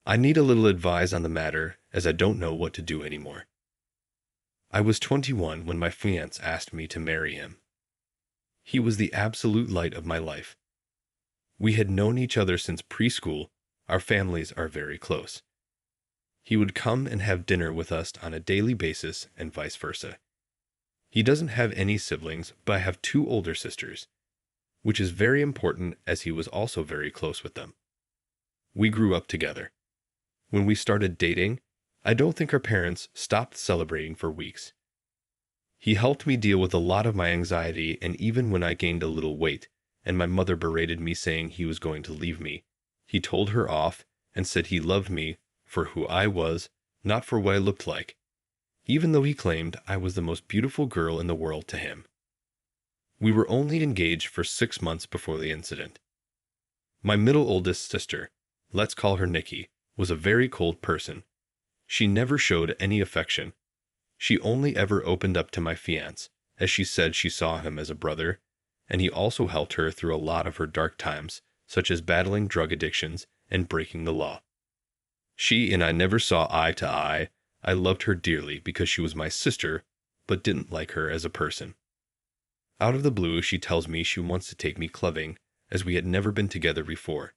I need a little advice on the matter as I don't know what to do anymore. I was 21 when my fiancé asked me to marry him. He was the absolute light of my life. We had known each other since preschool. Our families are very close. He would come and have dinner with us on a daily basis and vice versa. He doesn't have any siblings, but I have two older sisters, which is very important as he was also very close with them. We grew up together. When we started dating, I don't think our parents stopped celebrating for weeks. He helped me deal with a lot of my anxiety, and even when I gained a little weight, and my mother berated me saying he was going to leave me, he told her off and said he loved me for who I was, not for what I looked like, even though he claimed I was the most beautiful girl in the world to him. We were only engaged for 6 months before the incident. My middle oldest sister, let's call her Nikki, was a very cold person. She never showed any affection. She only ever opened up to my fiancé, as she said she saw him as a brother, and he also helped her through a lot of her dark times, such as battling drug addictions and breaking the law. She and I never saw eye to eye. I loved her dearly because she was my sister, but didn't like her as a person. Out of the blue, she tells me she wants to take me clubbing, as we had never been together before,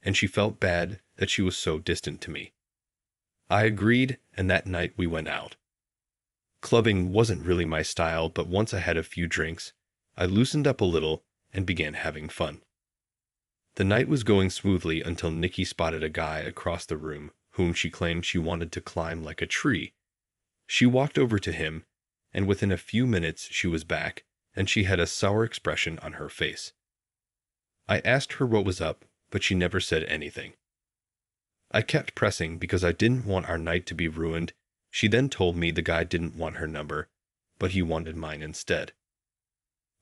and she felt bad that she was so distant to me. I agreed, and that night we went out. Clubbing wasn't really my style, but once I had a few drinks, I loosened up a little and began having fun. The night was going smoothly until Nikki spotted a guy across the room whom she claimed she wanted to climb like a tree. She walked over to him, and within a few minutes she was back, and she had a sour expression on her face. I asked her what was up, but she never said anything. I kept pressing because I didn't want our night to be ruined. She then told me the guy didn't want her number, but he wanted mine instead.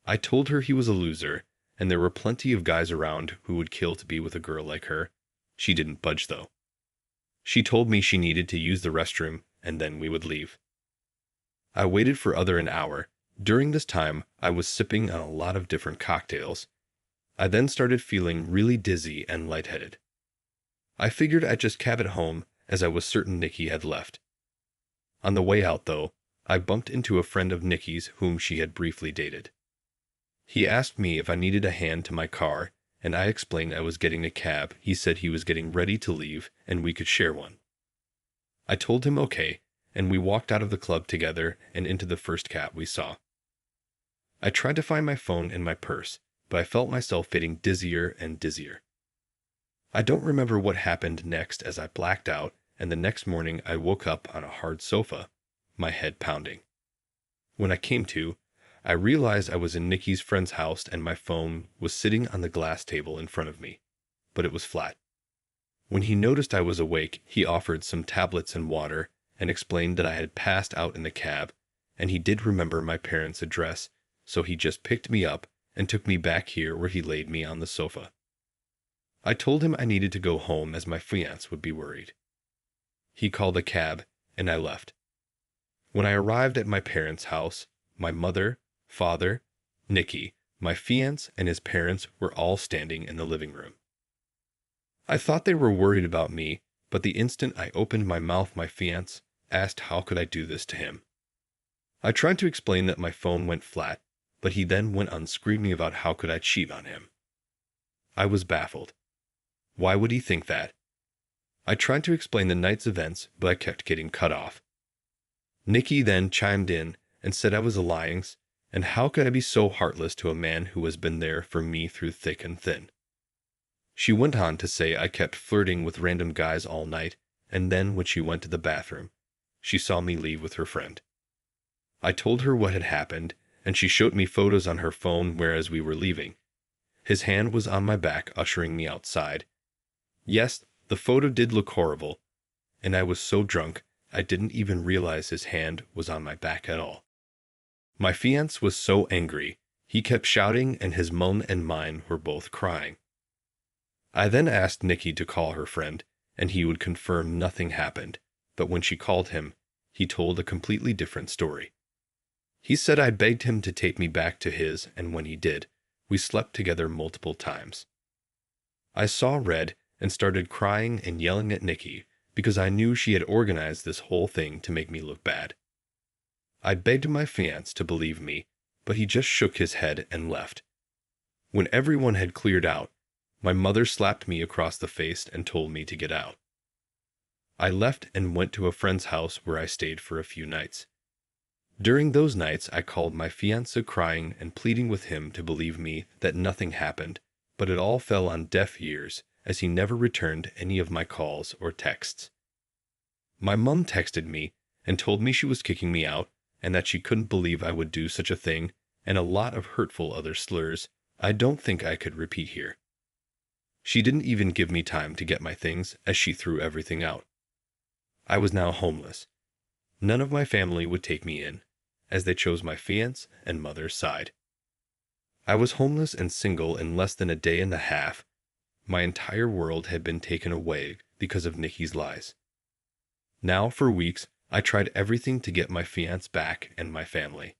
I told her he was a loser, and there were plenty of guys around who would kill to be with a girl like her. She didn't budge though. She told me she needed to use the restroom, and then we would leave. I waited for an hour. During this time, I was sipping on a lot of different cocktails. I then started feeling really dizzy and lightheaded. I figured I'd just cab it home, as I was certain Nikki had left. On the way out, though, I bumped into a friend of Nikki's whom she had briefly dated. He asked me if I needed a hand to my car, and I explained I was getting a cab. He said he was getting ready to leave, and we could share one. I told him okay, and we walked out of the club together and into the first cab we saw. I tried to find my phone in my purse, but I felt myself getting dizzier and dizzier. I don't remember what happened next as I blacked out, and the next morning I woke up on a hard sofa, my head pounding. When I came to, I realized I was in Nikki's friend's house and my phone was sitting on the glass table in front of me, but it was flat. When he noticed I was awake, he offered some tablets and water and explained that I had passed out in the cab, and he did remember my parents' address, so he just picked me up and took me back here where he laid me on the sofa. I told him I needed to go home as my fiancé would be worried. He called a cab, and I left. When I arrived at my parents' house, my mother, father, Nikki, my fiancé, and his parents were all standing in the living room. I thought they were worried about me, but the instant I opened my mouth, my fiancé asked how could I do this to him. I tried to explain that my phone went flat, but he then went on screaming about how could I cheat on him. I was baffled. Why would he think that? I tried to explain the night's events, but I kept getting cut off. Nikki then chimed in and said I was lying, and how could I be so heartless to a man who has been there for me through thick and thin? She went on to say I kept flirting with random guys all night, and then when she went to the bathroom, she saw me leave with her friend. I told her what had happened, and she showed me photos on her phone whereas we were leaving. His hand was on my back, ushering me outside. Yes, the photo did look horrible, and I was so drunk I didn't even realize his hand was on my back at all. My fiancé was so angry, he kept shouting and his mom and mine were both crying. I then asked Nikki to call her friend, and he would confirm nothing happened, but when she called him, he told a completely different story. He said I begged him to take me back to his, and when he did, we slept together multiple times. I saw red, and started crying and yelling at Nikki because I knew she had organized this whole thing to make me look bad. I begged my fiancé to believe me, but he just shook his head and left. When everyone had cleared out, my mother slapped me across the face and told me to get out. I left and went to a friend's house where I stayed for a few nights. During those nights, I called my fiancé crying and pleading with him to believe me that nothing happened, but it all fell on deaf ears as he never returned any of my calls or texts. My mom texted me and told me she was kicking me out and that she couldn't believe I would do such a thing, and a lot of hurtful other slurs I don't think I could repeat here. She didn't even give me time to get my things as she threw everything out. I was now homeless. None of my family would take me in, as they chose my fiancé and mother's side. I was homeless and single in less than a day and a half. My entire world had been taken away because of Nikki's lies. Now, for weeks, I tried everything to get my fiancé back and my family.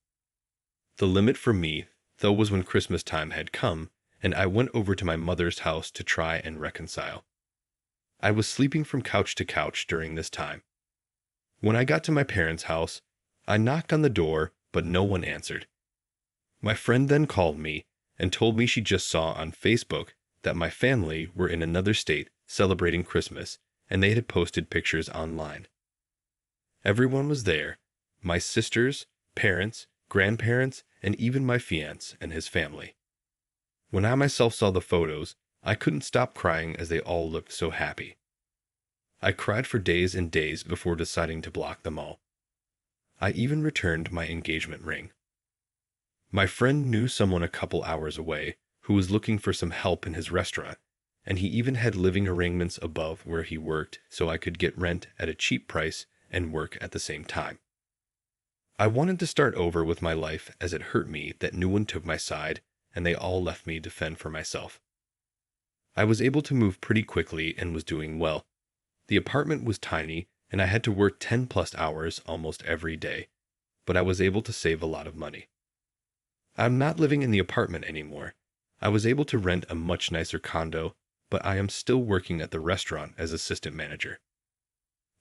The limit for me, though, was when Christmas time had come, and I went over to my mother's house to try and reconcile. I was sleeping from couch to couch during this time. When I got to my parents' house, I knocked on the door, but no one answered. My friend then called me and told me she just saw on Facebook that my family were in another state celebrating Christmas, and they had posted pictures online. Everyone was there: my sisters, parents, grandparents, and even my fiancé and his family. When I myself saw the photos, I couldn't stop crying as they all looked so happy. I cried for days and days before deciding to block them all. I even returned my engagement ring. My friend knew someone a couple hours away who was looking for some help in his restaurant, and he even had living arrangements above where he worked so I could get rent at a cheap price and work at the same time. I wanted to start over with my life, as it hurt me that no one took my side and they all left me to fend for myself. I was able to move pretty quickly and was doing well. The apartment was tiny and I had to work 10+ hours almost every day, but I was able to save a lot of money. I'm not living in the apartment anymore. I was able to rent a much nicer condo, but I am still working at the restaurant as assistant manager.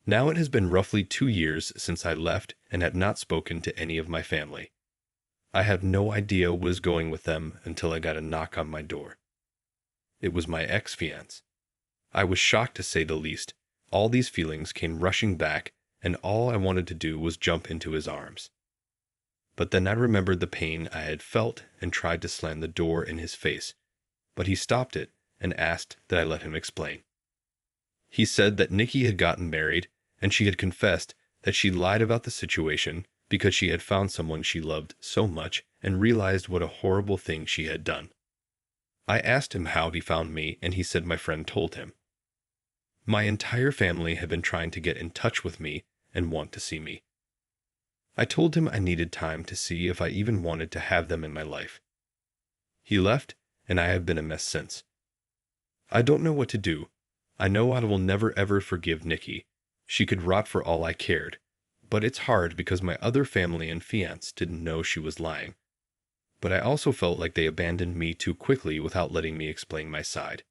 Now it has been roughly 2 years since I left and have not spoken to any of my family. I had no idea what was going with them until I got a knock on my door. It was my ex-fiancé. I was shocked, to say the least. All these feelings came rushing back, and all I wanted to do was jump into his arms. But then I remembered the pain I had felt and tried to slam the door in his face, but he stopped it and asked that I let him explain. He said that Nikki had gotten married, and she had confessed that she lied about the situation because she had found someone she loved so much and realized what a horrible thing she had done. I asked him how he found me, and he said my friend told him. My entire family had been trying to get in touch with me and want to see me. I told him I needed time to see if I even wanted to have them in my life. He left, and I have been a mess since. I don't know what to do. I know I will never ever forgive Nikki. She could rot for all I cared. But it's hard because my other family and fiancé didn't know she was lying. But I also felt like they abandoned me too quickly without letting me explain my side.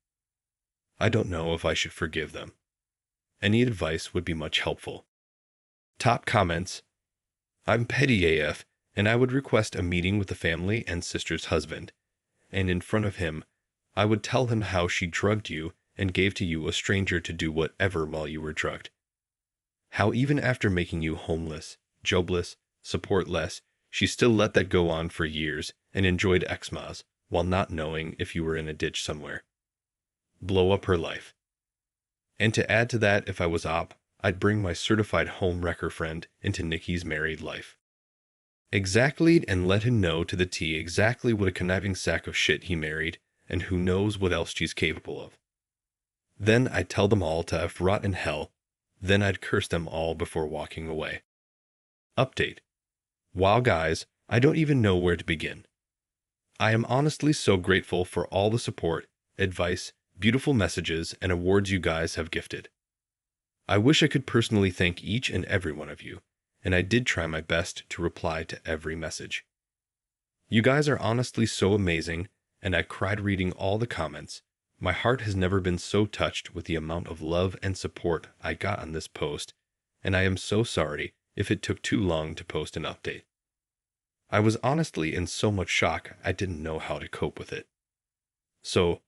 I don't know if I should forgive them. Any advice would be much helpful. Top comments: I'm petty AF, and I would request a meeting with the family and sister's husband, and in front of him, I would tell him how she drugged you and gave to you a stranger to do whatever while you were drugged. How even after making you homeless, jobless, supportless, she still let that go on for years and enjoyed Xmas while not knowing if you were in a ditch somewhere. Blow up her life. And to add to that, if I was op, I'd bring my certified home wrecker friend into Nikki's married life. Exactly, and let him know to the T exactly what a conniving sack of shit he married, and who knows what else she's capable of. Then I'd tell them all to F rot in hell. Then I'd curse them all before walking away. Update. Wow guys, I don't even know where to begin. I am honestly so grateful for all the support, advice, beautiful messages, and awards you guys have gifted. I wish I could personally thank each and every one of you, and I did try my best to reply to every message. You guys are honestly so amazing, and I cried reading all the comments, My heart has never been so touched with the amount of love and support I got on this post, and I am so sorry if it took too long to post an update. I was honestly in so much shock I didn't know how to cope with it. So,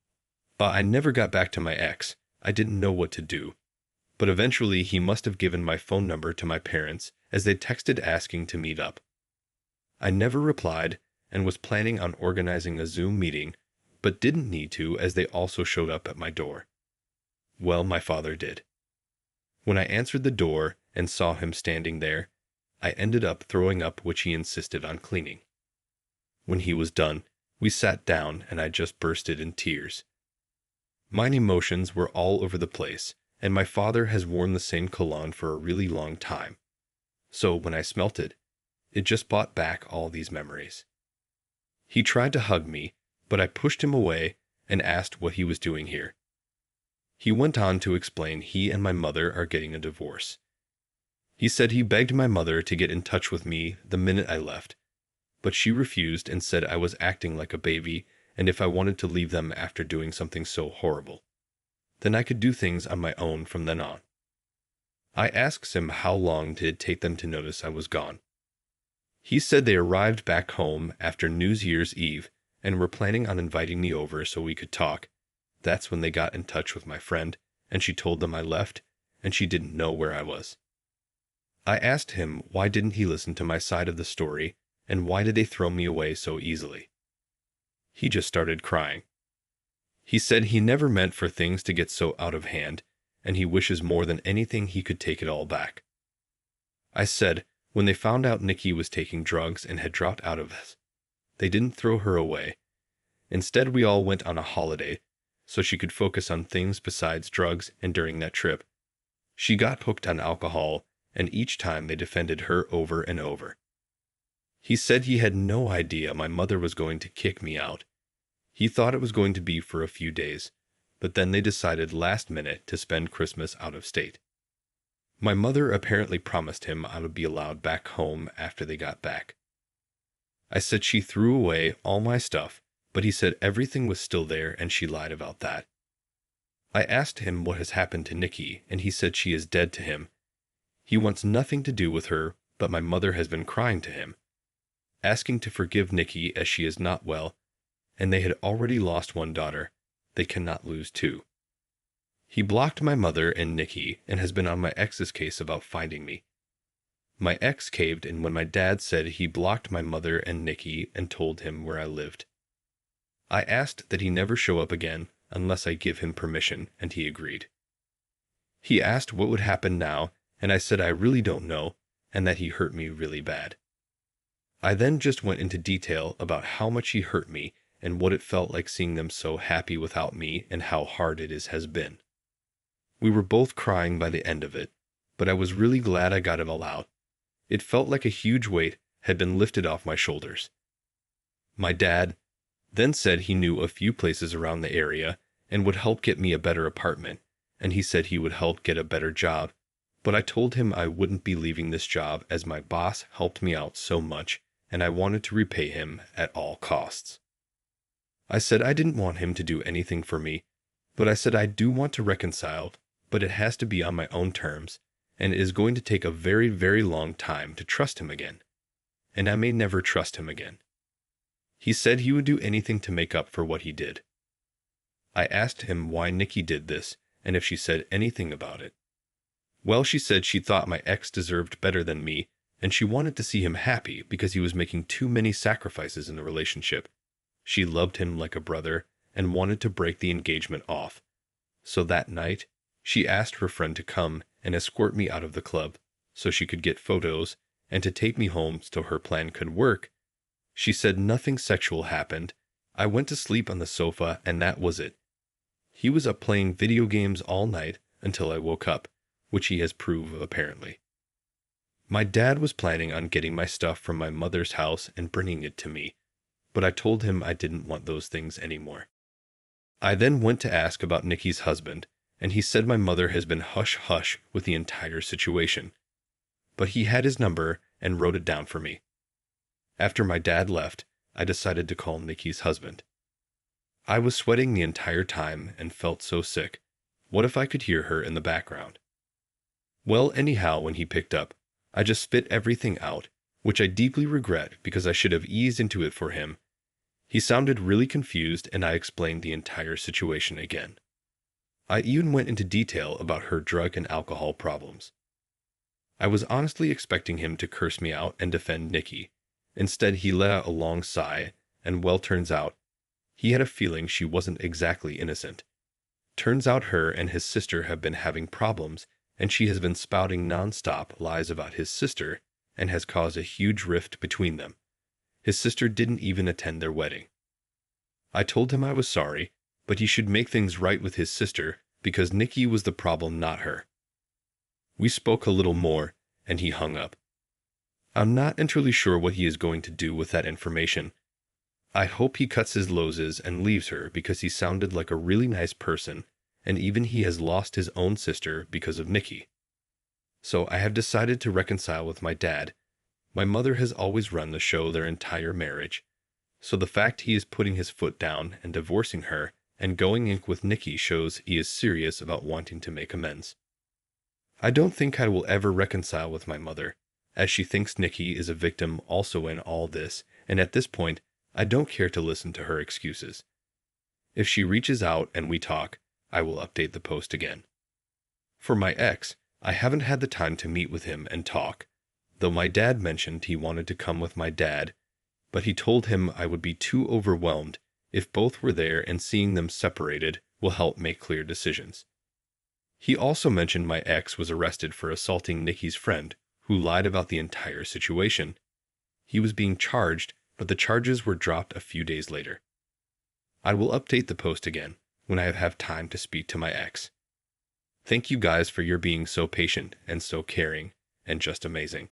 I never got back to my ex. I didn't know what to do. But eventually he must have given my phone number to my parents as they texted asking to meet up. I never replied and was planning on organizing a Zoom meeting, but didn't need to as they also showed up at my door. Well, my father did. When I answered the door and saw him standing there, I ended up throwing up which he insisted on cleaning. When he was done, we sat down and I just bursted in tears. Mine emotions were all over the place, and my father has worn the same cologne for a really long time. So when I smelt it, it just brought back all these memories. He tried to hug me, but I pushed him away and asked what he was doing here. He went on to explain he and my mother are getting a divorce. He said he begged my mother to get in touch with me the minute I left, but she refused and said I was acting like a baby and if I wanted to leave them after doing something so horrible, then I could do things on my own from then on. I asked him how long did it take them to notice I was gone. He said they arrived back home after New Year's Eve and were planning on inviting me over so we could talk. That's when they got in touch with my friend, and she told them I left, and she didn't know where I was. I asked him why didn't he listen to my side of the story, and why did they throw me away so easily. He just started crying. He said he never meant for things to get so out of hand, and he wishes more than anything he could take it all back. I said, when they found out Nikki was taking drugs and had dropped out of us, they didn't throw her away. Instead, we all went on a holiday, so she could focus on things besides drugs, and during that trip, she got hooked on alcohol, and each time they defended her over and over. He said he had no idea my mother was going to kick me out. He thought it was going to be for a few days, but then they decided last minute to spend Christmas out of state. My mother apparently promised him I would be allowed back home after they got back. I said she threw away all my stuff, but he said everything was still there and she lied about that. I asked him what has happened to Nikki, and he said she is dead to him. He wants nothing to do with her, but my mother has been crying to him, asking to forgive Nikki as she is not well, and they had already lost one daughter. They cannot lose two. He blocked my mother and Nikki and has been on my ex's case about finding me. My ex caved in when my dad said he blocked my mother and Nikki and told him where I lived. I asked that he never show up again unless I give him permission, and he agreed. He asked what would happen now, and I said I really don't know, and that he hurt me really bad. I then just went into detail about how much he hurt me and what it felt like seeing them so happy without me and how hard has been. We were both crying by the end of it, but I was really glad I got it all out. It felt like a huge weight had been lifted off my shoulders. My dad then said he knew a few places around the area and would help get me a better apartment, and he said he would help get a better job, but I told him I wouldn't be leaving this job as my boss helped me out so much and I wanted to repay him at all costs. I said I didn't want him to do anything for me, but I said I do want to reconcile, but it has to be on my own terms, and it is going to take a very, very long time to trust him again, and I may never trust him again. He said he would do anything to make up for what he did. I asked him why Nikki did this and if she said anything about it. Well, she said she thought my ex deserved better than me, and she wanted to see him happy because he was making too many sacrifices in the relationship. She loved him like a brother and wanted to break the engagement off. So that night, she asked her friend to come and escort me out of the club so she could get photos and to take me home so her plan could work. She said nothing sexual happened. I went to sleep on the sofa and that was it. He was up playing video games all night until I woke up, which he has proved apparently. My dad was planning on getting my stuff from my mother's house and bringing it to me, but I told him I didn't want those things anymore. I then went to ask about Nikki's husband, and he said my mother has been hush-hush with the entire situation. But he had his number and wrote it down for me. After my dad left, I decided to call Nikki's husband. I was sweating the entire time and felt so sick. What if I could hear her in the background? Well, anyhow, when he picked up, I just spit everything out, which I deeply regret because I should have eased into it for him. He sounded really confused, and I explained the entire situation again. I even went into detail about her drug and alcohol problems. I was honestly expecting him to curse me out and defend Nikki. Instead, he let out a long sigh, and well, turns out, he had a feeling she wasn't exactly innocent. Turns out her and his sister have been having problems, and she has been spouting non-stop lies about his sister and has caused a huge rift between them. His sister didn't even attend their wedding. I told him I was sorry, but he should make things right with his sister because Nikki was the problem, not her. We spoke a little more, and he hung up. I'm not entirely sure what he is going to do with that information. I hope he cuts his losses and leaves her because he sounded like a really nice person, and even he has lost his own sister because of Nikki. So I have decided to reconcile with my dad. My mother has always run the show their entire marriage, so the fact he is putting his foot down and divorcing her and going in with Nikki shows he is serious about wanting to make amends. I don't think I will ever reconcile with my mother, as she thinks Nikki is a victim also in all this, and at this point, I don't care to listen to her excuses. If she reaches out and we talk, I will update the post again. For my ex, I haven't had the time to meet with him and talk, though my dad mentioned he wanted to come with my dad, but he told him I would be too overwhelmed if both were there, and seeing them separated will help make clear decisions. He also mentioned my ex was arrested for assaulting Nikki's friend, who lied about the entire situation. He was being charged, but the charges were dropped a few days later. I will update the post again when I have time to speak to my ex. Thank you guys for your being so patient and so caring and just amazing.